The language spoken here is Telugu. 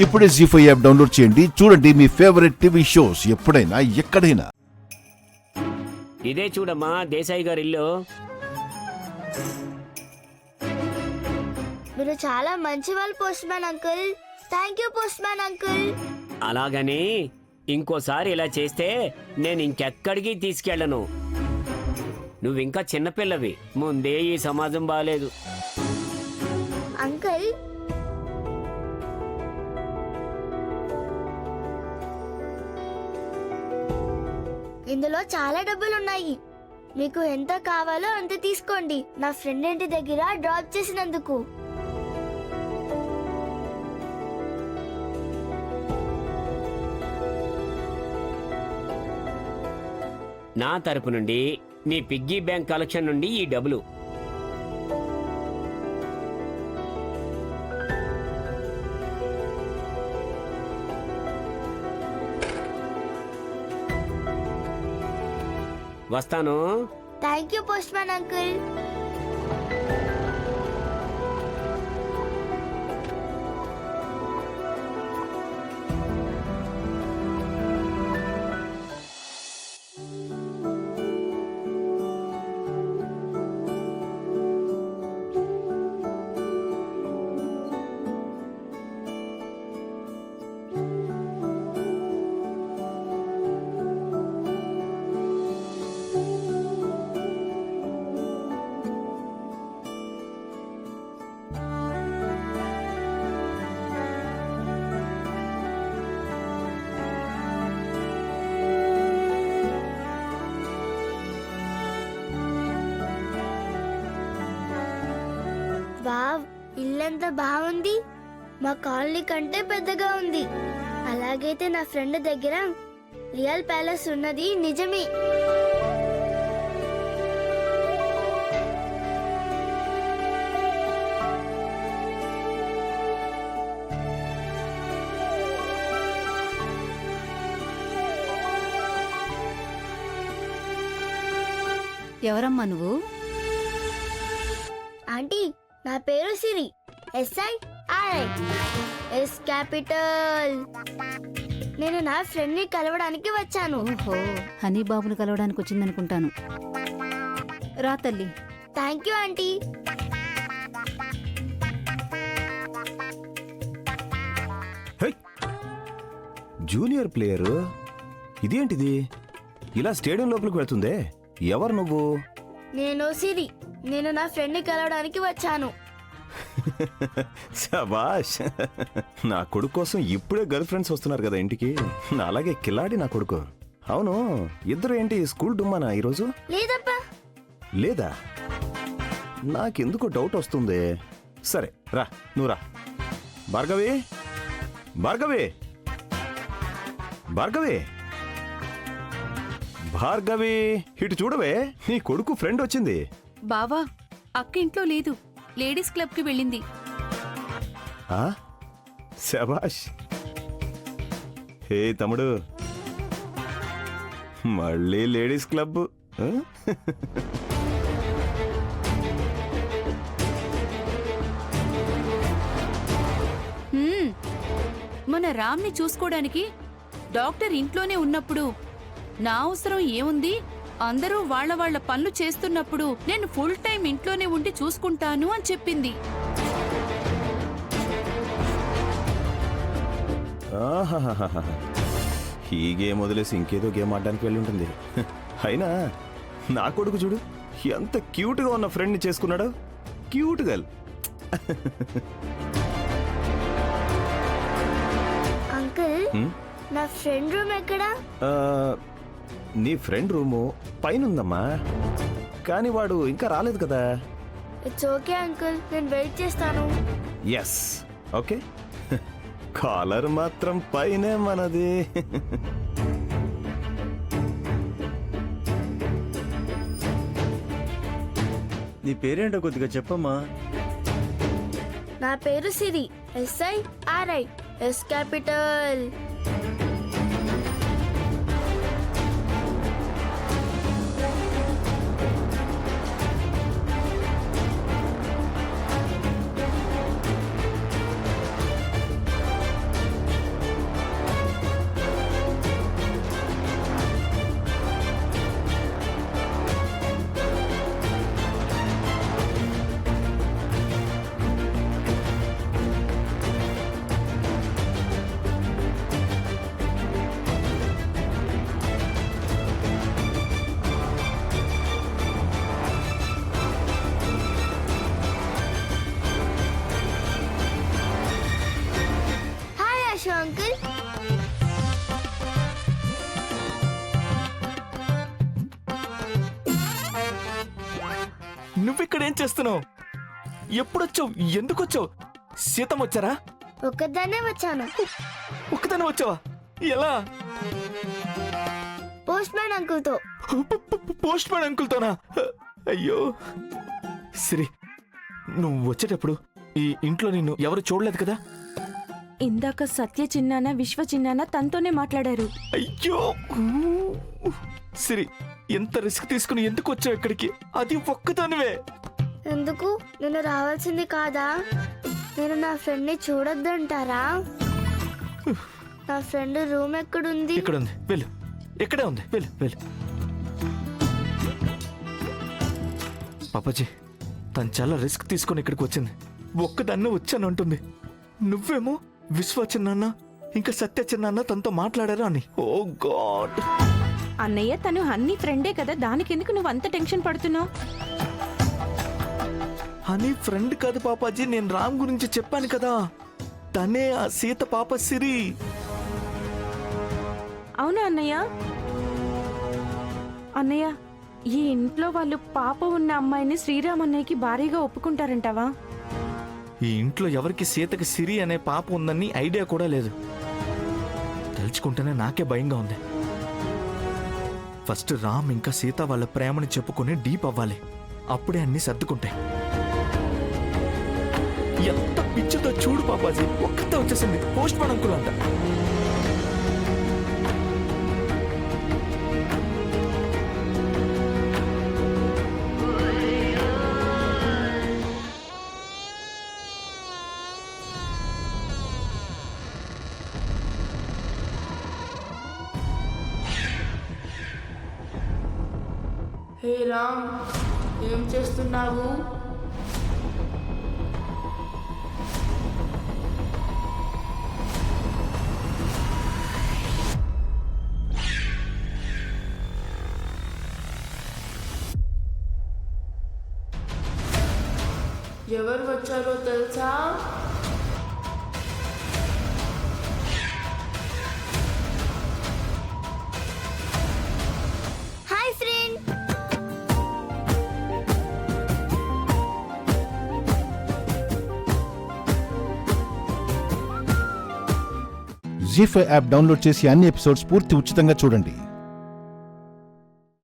ఇప్పుడే జీ5 యాప్ డౌన్లోడ్ చేయండి. చూడండి మీ ఫేవరెట్ టీవీ షోస్ ఎప్పుడైనా ఎక్కడైనా. ఇదే చూడమ్మా దేశాయి గారి ఇల్లు. మీరు చాలా మంచి వాళ్ళు post man uncle. Thank you post man uncle. అలాగని ఇంకోసారి ఇలా చేస్తే నేను ఇంకెక్కడికి తీసుకెళ్ళను. నువ్వింకా చిన్నపిల్లవి, ముందే ఈ సమాజం బాలేదు. అంకుల్ ఇందులో చాలా డబ్బులున్నాయి. మీకు ఎంత కావాలో అంత తీసుకోండి. నా ఫ్రెండ్ ఇంటి దగ్గర డ్రాప్ చేసినందుకు. నా తరపు నుండి నీ పిగ్గీ బ్యాంక్ కలెక్షన్ నుండి ఈ డబ్బులు. వస్తాను. Thank you post man uncle. Wow, ఇల్లంతా బాగుంది. మా కాలనీ కంటే పెద్దగా ఉంది. అలాగైతే నా ఫ్రెండ్ దగ్గర రియల్ ప్యాలెస్ ఉన్నది నిజమే. ఎవరమ్మా నువ్వు? ఆంటీ, నా పేరు సిరి. SIRI S capital. నేను నా ఫ్రెండ్ ని కలవడానికి వచ్చాను. ఓహో, హనీ బాబుని కలవడానికి వచ్చిందనుకుంటాను. రా తల్లి. Thank you aunty. Junior player ఇదేంటిది ఇలా స్టేడియం లోపలికి వెళ్తుందే? ఎవరు నువ్వు? నేను సిరి. నేను నా ఫ్రెండ్ ని కలవడానికి వచ్చాను. శబాష్, నా కొడుకు కోసం ఇప్పుడే గర్ల్ ఫ్రెండ్స్ వస్తున్నారు కదా ఇంటికి. అలాగే కిలాడి నా కొడుకు. అవును, ఇద్దరు ఏంటి స్కూల్ డుమ్మానా ఈరోజు? లేదప్పా. లేదా? నాకెందుకో డౌట్ వస్తుంది. సరే రా, నువ్వు రా. భార్గవి, భార్గవి, భార్గవి, భార్గవి, ఇటు చూడవే, నీ కొడుకు ఫ్రెండ్ వచ్చింది. బావా, అక్క ఇంట్లో లేదు, లేడీస్ క్లబ్ కి వెళ్ళింది. ఆ? శబాష్. హే తమ్ముడు, మళ్ళీ లేడీస్ క్లబ్? ఆ? మన రామ్ని చూసుకోవడానికి డాక్టర్ ఇంట్లోనే ఉన్నప్పుడు నా అవసరం ఏముంది? అందరూ వాళ్ళ వాళ్ళ పనులు చేస్తున్నప్పుడు నేను ఫుల్ టైం ఇంట్లోనే ఉండి చూసుకుంటాను అని చెప్పింది. ఆహాహాహా. ఈ గేమ్ వదిలేసి ఇంకేదో గేమ్ ఆడడానికి వెళ్ళి ఉంటుంది. అయినా నా కొడుకు చూడు, ఎంత క్యూట్గా ఉన్న ఫ్రెండ్ని చేసుకున్నాడు. Cute girl. అంకుల్, నా ఫ్రెండ్ రూమ్ ఎక్కడా? నీ ఫ్రెండ్ రూము పైన ఉందమ్మా, కానీ వాడు ఇంకా రాలేదు కదా. ఇట్స్ ఓకే అంకుల్, నేను వెయిట్ చేస్తాను. Yes, okay. కాలర్ మాత్రం పైనే మనది. నీ పేరేంటో కొద్దిగా చెప్పమ్మా. నా పేరు సిరి. SIRI S capital. అవకాశం అంకుల్. నువ్విక్కడ ఏం చేస్తున్నావు? ఎప్పుడొచ్చావు? ఎందుకు వచ్చావు? సీతమ్మ వచ్చారా? ఒక్కదాన్నే వచ్చాను. ఒక్కదాని వచ్చావా? ఎలా? పోస్ట్ మ్యాన్ అంకుల్ తో. పోస్ట్ మ్యాన్ అంకుల్తోనా? అయ్యో సిరి, నువ్వు వచ్చేటప్పుడు ఈ ఇంట్లో నిన్ను ఎవరు చూడలేదు కదా? ఇందాక సత్య చిన్నాన విశ్వ చిన్నాన తనతోనే మాట్లాడారు. అయ్యో సిరి, ఎంత రిస్క్ తీసుకుని ఎందుకు వచ్చావు ఇక్కడికి? అది ఒక్కదానివే. ఎందుకు? నేను రావాల్సింది కాదా? నేను నా ఫ్రెండ్ ని చూడొద్దంటారా? నా ఫ్రెండ్ రూమ్ ఎక్కడుంది? ఇక్కడ ఉంది, వెళ్ళు. ఎక్కడే ఉంది, వెళ్ళు వెళ్ళు. పాపాజీ, తను చాలా రిస్క్ తీసుకొని ఇక్కడికి వచ్చింది. ఒక్కదాన్నే వచ్చాను అంటుంది. నువ్వేమో విశ్వ చిన్నాన్న ఇంకా సత్య చిన్నాన్న తనతో మాట్లాడారా అని. ఓ గాడ్. అన్నయ్య తను అన్ని ఫ్రెండే కదా, దానికెందుకు నువ్వు అంత టెన్షన్ పడుతున్నావు? అని ఫ్రెండ్ కాదు పాపాజీ, నేను రామ్ గురించి చెప్పాను కదా, తనే ఆ సీత పాప సిరి. అవునా అన్నయ్య? అన్నయ్య, ఈ ఇంట్లో వాళ్ళు పాప ఉన్న అమ్మాయిని శ్రీరామ్ అన్నయ్యకి భారీగా ఒప్పుకుంటారంటావా? ఈ ఇంట్లో ఎవరికి సీతకి సిరి అనే పాప ఉందని ఐడియా కూడా లేదు. తలుచుకుంటేనే నాకే భయంగా ఉంది. ఫస్ట్ రామ్ ఇంకా సీత వాళ్ళ ప్రేమని చెప్పుకొని డీప్ అవ్వాలి, అప్పుడే అన్ని సర్దుకుంటాయి. ఎంత పిచ్చితో చూడు పాపాజీ, ఒక్కతే వచ్చేసింది. పోస్ట్ మ్యాన్ అంకుల్ అంట. హే రామ్, ఏం చేస్తున్నావు? ఎవరు వచ్చారో తెలుసా? Hi friend. జీ5 యాప్ డౌన్లోడ్ చేసి అన్ని ఎపిసోడ్స్ పూర్తి ఉచితంగా చూడండి.